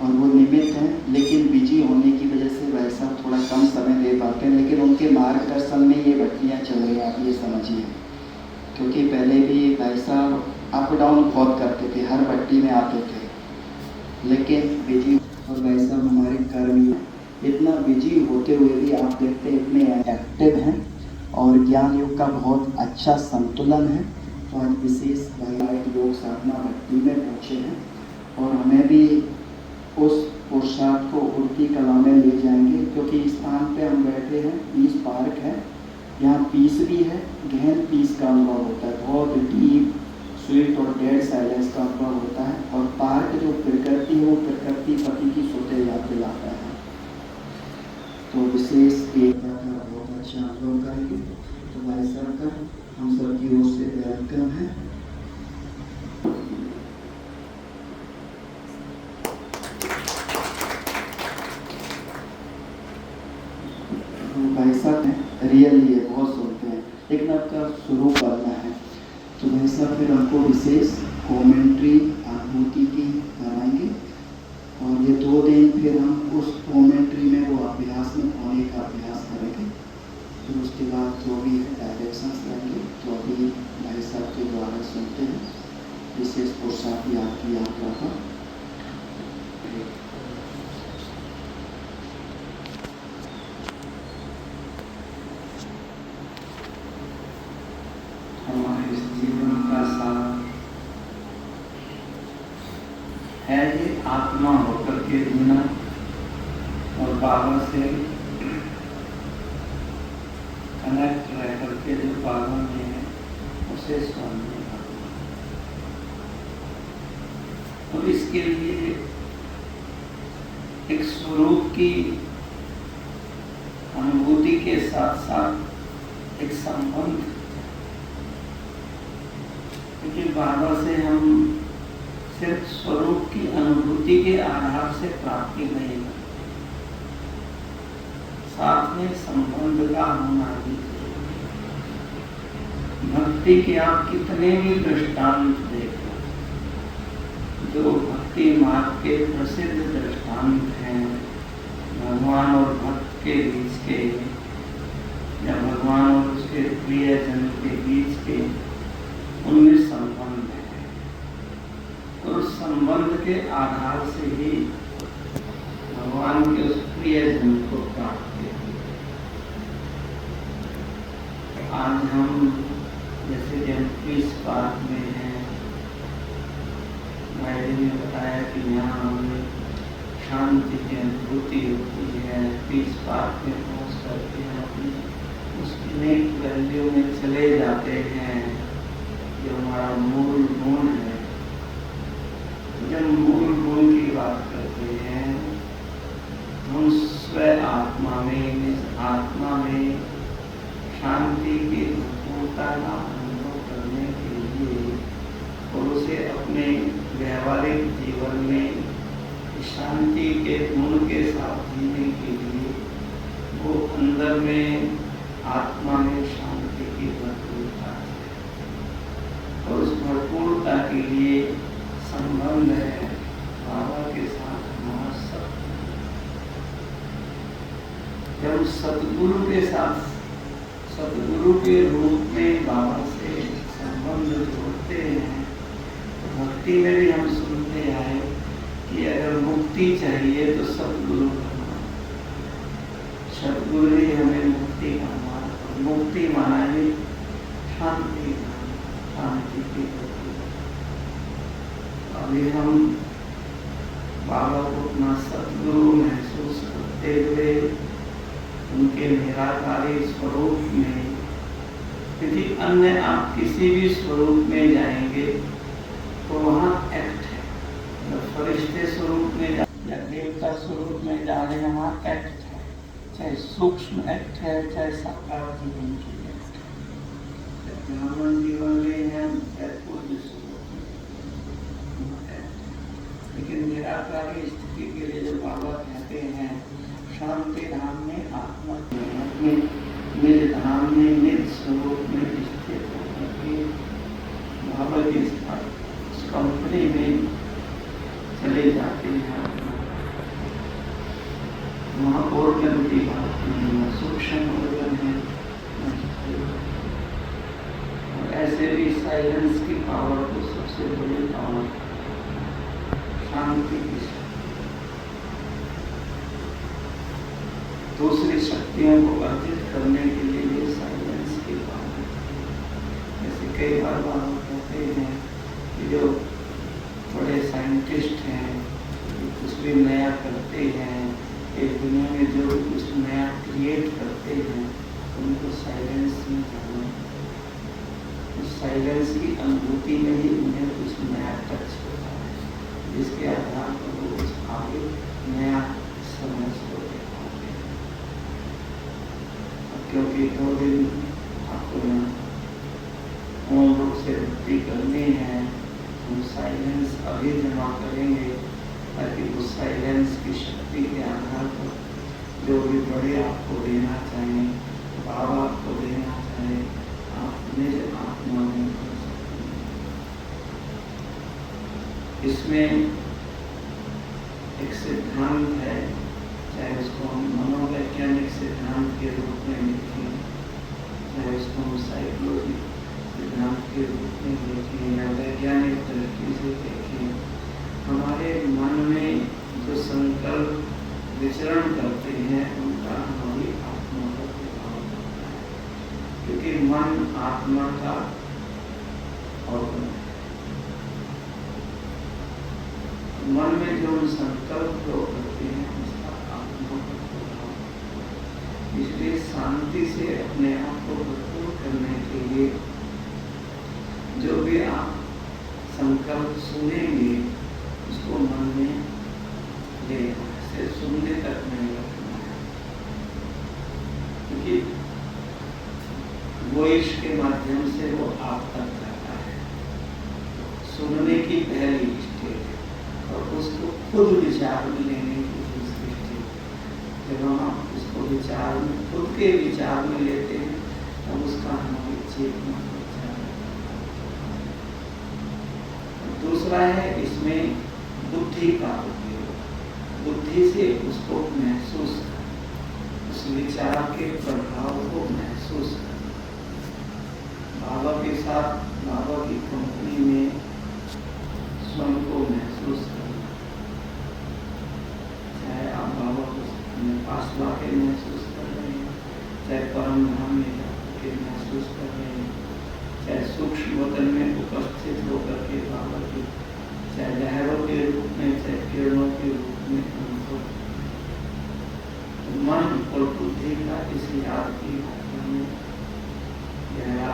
और वो निमित्त हैं, लेकिन बिजी होने की वजह से भाई साहब थोड़ा कम समय दे पाते हैं, लेकिन उनके मार्गदर्शन में ये भट्टियाँ चल रही हैं, आप ये समझिए। क्योंकि पहले भी भाई साहब अप डाउन बहुत करते थे, हर भट्टी में आते थे, लेकिन बिजी। और भाई साहब हमारे कर्मी इतना बिजी होते हुए भी आप देखते हैं इतने एक्टिव हैं, और ज्ञान योग का बहुत अच्छा संतुलन है। तो आज विशेष भाई योग साधना भट्टी में पहुँचे हैं, और हमें भी उस पुरुषार्थ को उड़ती कला में ले जाएंगे। क्योंकि इस स्थान पे हम बैठे हैं, पीस पार्क है, यहाँ पीस भी है, गहन पीस का अनुभव होता है, बहुत डीप स्वीट और डेड साइलेंस का अनुभव होता है। और पार्क जो प्रकृति है वो प्रकृति पति की सोते याद दिलाता है। तो विशेष एक बहुत अच्छा अनुभव करेंगे। तो भाई साहब का हम सबकी ओर से वेलकम है। भाई साहब ने रियली ये बहुत सुनते हैं, लेकिन आपका शुरू करना है। तो भाई साहब फिर हमको विशेष कमेंट्री अनुभूति की कराएंगे, और ये 2 दिन फिर हम उस कमेंट्री में वो अभ्यास में होने का अभ्यास करेंगे। फिर उसके बाद जो भी डायरेक्शंस रहेंगे तो अभी भाई साहब के द्वारा सुनते हैं। विशेष पुरुषार्थ आपकी यात्रा का हमारे इस जीवन का सार है ये आत्मा होकर के जीना, और बाबा से कनेक्ट रह करके जो बाबा में है उसे स्वामी भावना। तो इसके लिए एक स्वरूप की अनुभूति के साथ साथ एक संबंध, क्योंकि बाबा से हम सिर्फ स्वरूप की अनुभूति के आधार से प्राप्ति नहीं है, साथ में संबंध का होना भी जरूरी है। भक्ति के आप कितने भी दृष्टांत देखो, जो भक्ति मार्ग के प्रसिद्ध दृष्टांत हैं, भगवान और भक्त के बीच के, या भगवान और उसके प्रियजन के बीच के, उनमें संबंध है, और उस संबंध के आधार से ही भगवान के उस प्रियजन को प्राप्त है। आज हम जैसे जब पीस पार्क में हैं, भाई ने बताया कि यहाँ हमें शांति की अनुभूति होती है। पीस पार्क में पहुँच करके हम अपनी उस नेक वैल्यू में चले जाते हैं जो हमारा मूल गुण है। जब मूल गुण की बात करते हैं, हम स्व आत्मा में, इस आत्मा में शांति की भरपूरता का अनुभव करने के लिए और उसे अपने व्यवहारिक जीवन में शांति के गुण के साथ जीने के लिए, वो अंदर में आत्मा में शांति की भरपूरता है, और उस भरपूरता के लिए संबंध है बाबा के साथ हमारा सत्संग। जब सतगुरु के साथ, सतगुरु के रूप में बाबा से संबंध जोड़ते हैं, तो भक्ति में भी हम सुनते आए कि अगर मुक्ति चाहिए तो सतगुरु का नाम, सतगुरु ही हमें मुक्ति का नाम, और मुक्ति माना ही शांति, शांति की भक्ति। अभी हम बाबा को अपना सतगुरु महसूस करते हुए उनके निराकारी स्वरूप में, क्योंकि अन्य आप किसी भी स्वरूप में जाएंगे तो वहाँ एक्ट है। जब फरिश्ते स्वरूप में या देवता स्वरूप में जा रहे हैं, वहाँ एक्ट है, चाहे सूक्ष्म एक्ट है, चाहे साकार जीवन की एक्ट है, ब्राह्मण जीवन में है, चाहे पूज्य स्वरूप में एक्ट है। लेकिन निराकारी स्थिति के लिए जो बाबा कहते हैं, शांति धाम में आत्मा में निज धाम में निज स्वरूप में स्थित होकर के बाबा की कंपनी में चले जाते हैं। साइलेंस की पावर को सबसे बड़ी पावर, शांति की शक्ति। दूसरी शक्तियों को अर्जित करने के लिए ये साइलेंस की पावर। जैसे कई बार बाबा कहते हैं कि जो बड़े साइंटिस्ट हैं, कुछ भी नया करते हैं, एक दुनिया में जो कुछ नया क्रिएट करते हैं, उनको साइलेंस में जाना, उस साइलेंस की अनुभूति में ही उन्हें कुछ नया टच होता है, जिसके आधार पर वो कुछ आगे नया समझ को देखाते हैं। क्योंकि 2 दिन आपको पूर्ण रूप से भक्ति करनी है, हम साइलेंस अभी जमा करेंगे, ताकि उस साइलेंस की शक्ति के आधार पर जो भी बड़े आपको देना चाहें, बाबा आपको देना चाहे, आप निज आत्मा में कर सकते हैं। इसमें एक सिद्धांत है, चाहे उसको हम मनोवैज्ञानिक सिद्धांत के रूप में लिखें, चाहे उसको हम साइकोलॉजी सिद्धांत के रूप में देखें या वैज्ञानिक तरीके से देखें, हमारे मन में जो संकल्प विचरण करते हैं, उनका हमारी आत्मा पर प्रभाव पड़ता है, क्योंकि मन आत्मा का ऑर्गन है। मन में जो संकल्प लोग करते हैं, उसका आत्मा पर प्रभाव पड़ता है। इसलिए शांति से अपने आप को भरपूर करने के लिए जो भी आप संकल्प सुनेंगे, उसको मन में लेना है, सिर्फ सुनने तक नहीं रखना है, क्योंकि वॉइस के माध्यम से वो आप तक जाता है। सुनने की पहली स्टेज है और उसको खुद विचार में लेने की दूसरी स्टेज। जब हम उसको विचार में, खुद के विचार में लेते हैं, तब उसका हमारी चेतना को विचार। दूसरा है इसमें बुद्धि का उपयोग, बुद्धि से उसको महसूस कर, उस विचार के प्रभाव को महसूस कर। बाबा के साथ, बाबा की कंपनी में स्वयं को महसूस करना, चाहे आप बाबा को अपने पास लाके महसूस कर रहे हैं, चाहे परम धाम में जाकर महसूस कर रहे हैं, चाहे सूक्ष्म वतन में उपस्थित होकर के बाबा की, चाहे लहरों के रूप में, चाहे किरणों के रूप में अनुभव। मन और बुद्धि का इस याद की भाषा में गहरा